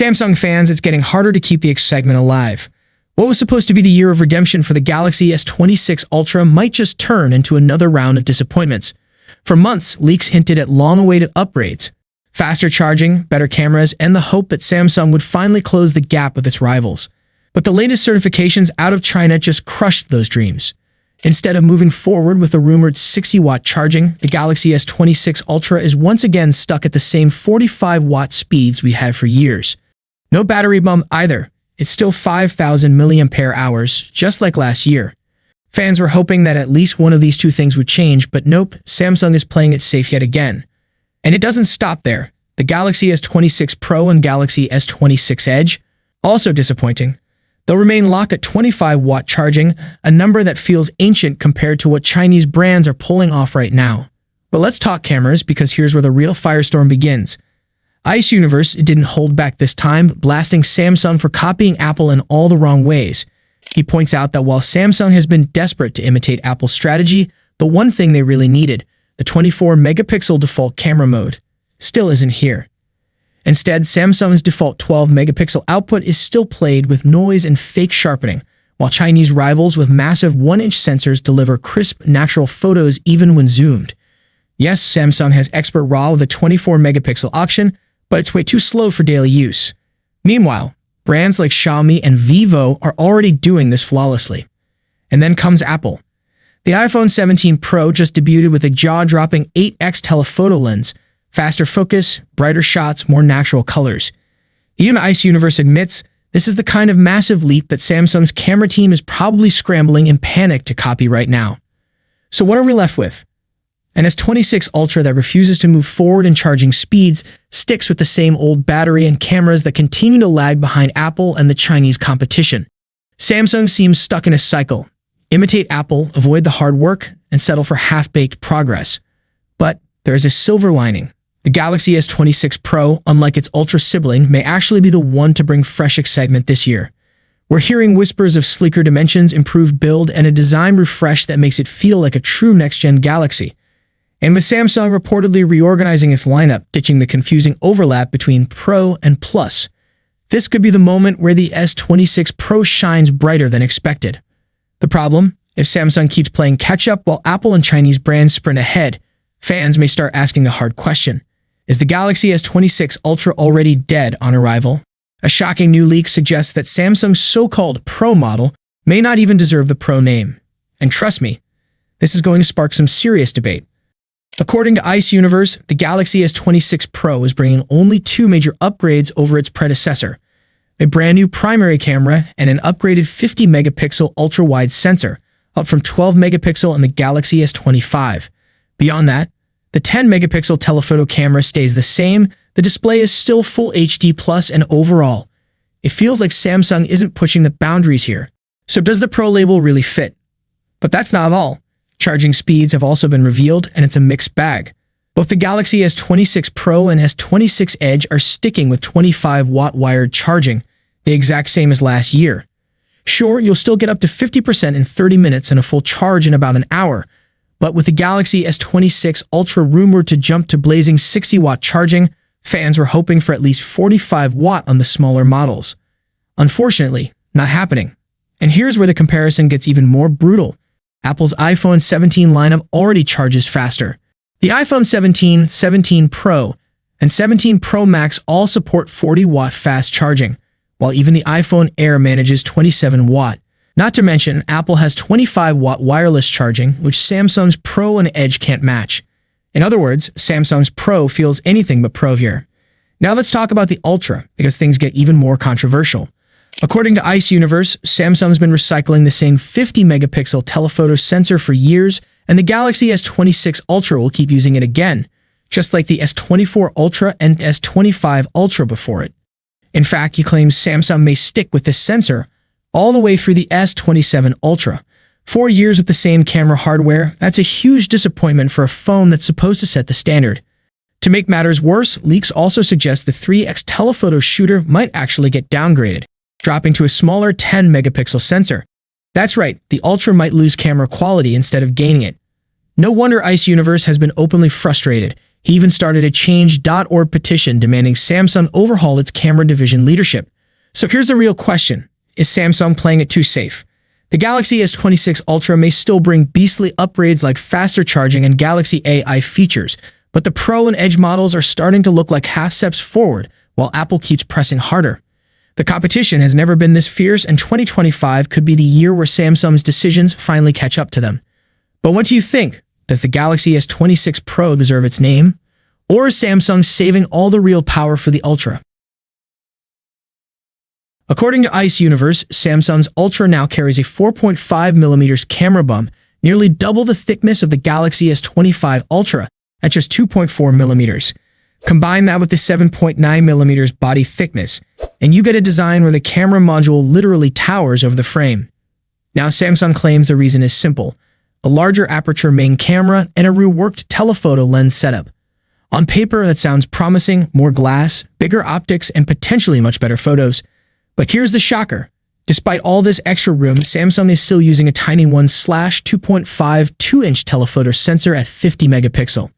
Samsung fans, it's getting harder to keep the excitement alive. What was supposed to be the year of redemption for the Galaxy S26 Ultra might just turn into another round of disappointments. For months, leaks hinted at long-awaited upgrades, faster charging, better cameras, and the hope that Samsung would finally close the gap with its rivals. But the latest certifications out of China just crushed those dreams. Instead of moving forward with the rumored 60-watt charging, the Galaxy S26 Ultra is once again stuck at the same 45-watt speeds we had for years. No battery bump either. It's still 5,000 mAh, just like last year. Fans were hoping that at least one of these two things would change, but nope, Samsung is playing it safe yet again. And it doesn't stop there. The Galaxy S26 Pro and Galaxy S26 Edge, also disappointing. They'll remain locked at 25-watt charging, a number that feels ancient compared to what Chinese brands are pulling off right now. But let's talk cameras, because here's where the real firestorm begins. Ice Universe didn't hold back this time, blasting Samsung for copying Apple in all the wrong ways. He points out that while Samsung has been desperate to imitate Apple's strategy, the one thing they really needed, the 24-megapixel default camera mode, still isn't here. Instead, Samsung's default 12-megapixel output is still played with noise and fake sharpening, while Chinese rivals with massive 1-inch sensors deliver crisp, natural photos even when zoomed. Yes, Samsung has expert RAW with a 24-megapixel option, but it's way too slow for daily use. Meanwhile, brands like Xiaomi and Vivo are already doing this flawlessly. And then comes Apple. The iPhone 17 Pro just debuted with a jaw-dropping 8x telephoto lens, faster focus, brighter shots, more natural colors. Even Ice Universe admits this is the kind of massive leap that Samsung's camera team is probably scrambling in panic to copy right now. So what are we left with? An S26 Ultra that refuses to move forward in charging speeds, sticks with the same old battery and cameras that continue to lag behind Apple and the Chinese competition. Samsung seems stuck in a cycle. Imitate Apple, avoid the hard work, and settle for half-baked progress. But there is a silver lining. The Galaxy S26 Pro, unlike its Ultra sibling, may actually be the one to bring fresh excitement this year. We're hearing whispers of sleeker dimensions, improved build, and a design refresh that makes it feel like a true next-gen Galaxy. And with Samsung reportedly reorganizing its lineup, ditching the confusing overlap between Pro and Plus, this could be the moment where the S26 Pro shines brighter than expected. The problem? If Samsung keeps playing catch-up while Apple and Chinese brands sprint ahead, fans may start asking the hard question. Is the Galaxy S26 Ultra already dead on arrival? A shocking new leak suggests that Samsung's so-called Pro model may not even deserve the Pro name. And trust me, this is going to spark some serious debate. According to Ice Universe, the Galaxy S26 Pro is bringing only two major upgrades over its predecessor: a brand new primary camera and an upgraded 50-megapixel ultra-wide sensor, up from 12-megapixel in the Galaxy S25. Beyond that, the 10-megapixel telephoto camera stays the same, the display is still Full HD+, and overall, it feels like Samsung isn't pushing the boundaries here. So does the Pro label really fit? But that's not all. Charging speeds have also been revealed, and it's a mixed bag. Both the Galaxy S26 Pro and S26 Edge are sticking with 25-watt wired charging, the exact same as last year. Sure, you'll still get up to 50% in 30 minutes and a full charge in about an hour, but with the Galaxy S26 Ultra rumored to jump to blazing 60-watt charging, fans were hoping for at least 45-watt on the smaller models. Unfortunately, not happening. And here's where the comparison gets even more brutal. Apple's iPhone 17 lineup already charges faster. The iPhone 17, 17 Pro, and 17 Pro Max all support 40-watt fast charging, while even the iPhone Air manages 27-watt. Not to mention, Apple has 25-watt wireless charging, which Samsung's Pro and Edge can't match. In other words, Samsung's Pro feels anything but Pro here. Now let's talk about the Ultra, because things get even more controversial. According to Ice Universe, Samsung's been recycling the same 50-megapixel telephoto sensor for years, and the Galaxy S26 Ultra will keep using it again, just like the S24 Ultra and S25 Ultra before it. In fact, he claims Samsung may stick with this sensor all the way through the S27 Ultra. 4 years with the same camera hardware, that's a huge disappointment for a phone that's supposed to set the standard. To make matters worse, leaks also suggest the 3x telephoto shooter might actually get downgraded, dropping to a smaller 10-megapixel sensor. That's right, the Ultra might lose camera quality instead of gaining it. No wonder Ice Universe has been openly frustrated. He even started a change.org petition demanding Samsung overhaul its camera division leadership. So here's the real question. Is Samsung playing it too safe? The Galaxy S26 Ultra may still bring beastly upgrades like faster charging and Galaxy AI features, but the Pro and Edge models are starting to look like half steps forward while Apple keeps pressing harder. The competition has never been this fierce, and 2025 could be the year where Samsung's decisions finally catch up to them. But what do you think? Does the Galaxy S26 Pro deserve its name? Or is Samsung saving all the real power for the Ultra? According to Ice Universe, Samsung's Ultra now carries a 4.5mm camera bump, nearly double the thickness of the Galaxy S25 Ultra at just 2.4mm. Combine that with the 7.9mm body thickness, and you get a design where the camera module literally towers over the frame. Now, Samsung claims the reason is simple: a larger aperture main camera and a reworked telephoto lens setup. On paper, that sounds promising: more glass, bigger optics, and potentially much better photos. But here's the shocker. Despite all this extra room, Samsung is still using a tiny 1/2.5 2-inch telephoto sensor at 50 megapixel.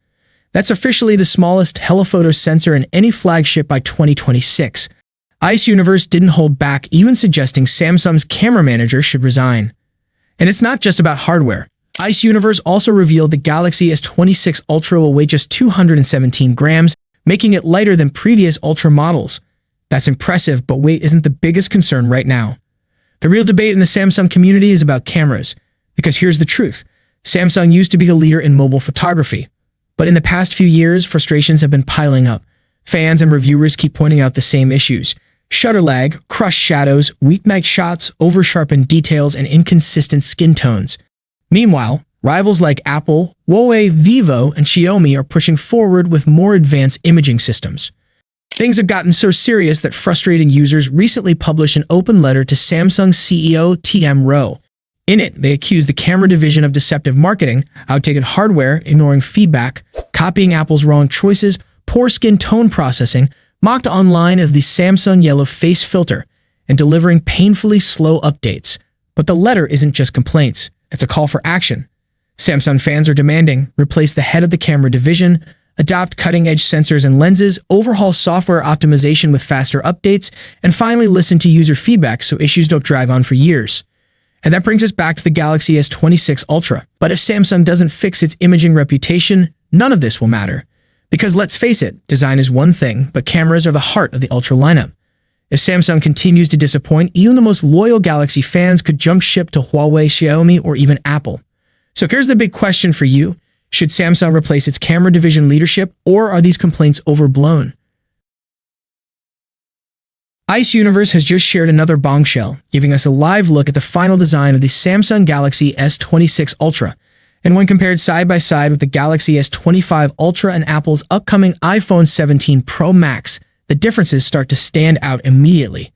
That's officially the smallest telephoto sensor in any flagship by 2026. Ice Universe didn't hold back, even suggesting Samsung's camera manager should resign. And it's not just about hardware. Ice Universe also revealed the Galaxy S26 Ultra will weigh just 217 grams, making it lighter than previous Ultra models. That's impressive, but weight isn't the biggest concern right now. The real debate in the Samsung community is about cameras. Because here's the truth. Samsung used to be the leader in mobile photography. But in the past few years, frustrations have been piling up. Fans and reviewers keep pointing out the same issues: shutter lag, crushed shadows, weak night shots, over-sharpened details, and inconsistent skin tones. Meanwhile, rivals like Apple, Huawei, Vivo, and Xiaomi are pushing forward with more advanced imaging systems. Things have gotten so serious that frustrated users recently published an open letter to Samsung CEO T.M. Rowe. In it, they accuse the camera division of deceptive marketing, outdated hardware, ignoring feedback, copying Apple's wrong choices, poor skin tone processing, mocked online as the Samsung yellow face filter, and delivering painfully slow updates. But the letter isn't just complaints, it's a call for action. Samsung fans are demanding replace the head of the camera division, adopt cutting-edge sensors and lenses, overhaul software optimization with faster updates, and finally listen to user feedback so issues don't drag on for years. And that brings us back to the Galaxy S26 Ultra. But if Samsung doesn't fix its imaging reputation, none of this will matter. Because let's face it, design is one thing, but cameras are the heart of the Ultra lineup. If Samsung continues to disappoint, even the most loyal Galaxy fans could jump ship to Huawei, Xiaomi, or even Apple. So here's the big question for you. Should Samsung replace its camera division leadership, or are these complaints overblown? Ice Universe has just shared another bombshell, giving us a live look at the final design of the Samsung Galaxy S26 Ultra. And when compared side by side with the Galaxy S25 Ultra and Apple's upcoming iPhone 17 Pro Max, the differences start to stand out immediately.